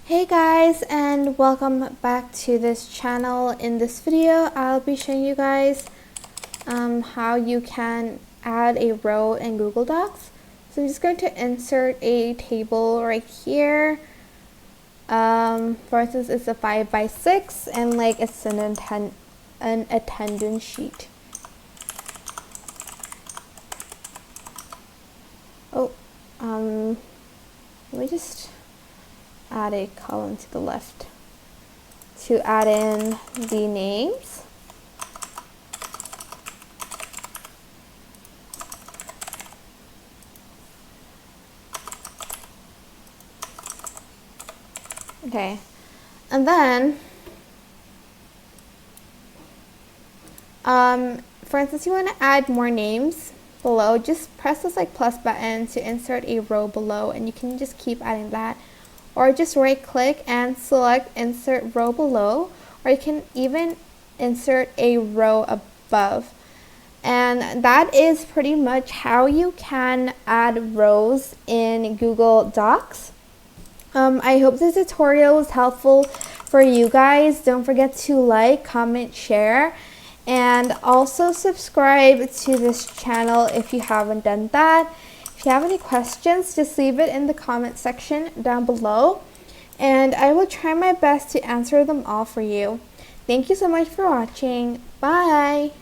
Hey guys, and welcome back to this channel. In this video I'll be showing you guys how you can add a row in Google Docs. So I'm just going to insert a table right here. For instance, it's a 5x6 and like it's an attendance sheet. Let me just add a column to the left to add in the names. Okay, and then for instance, you want to add more names below, just press this like plus button to insert a row below, and you can just keep adding that, or just right click and select insert row below, or you can even insert a row above. And that is pretty much how you can add rows in Google Docs. I hope this tutorial was helpful for you guys. Don't forget to like, comment, share, and also subscribe to this channel if you haven't done that. If you have any questions, just leave it in the comment section down below, and I will try my best to answer them all for you. Thank you so much for watching. Bye!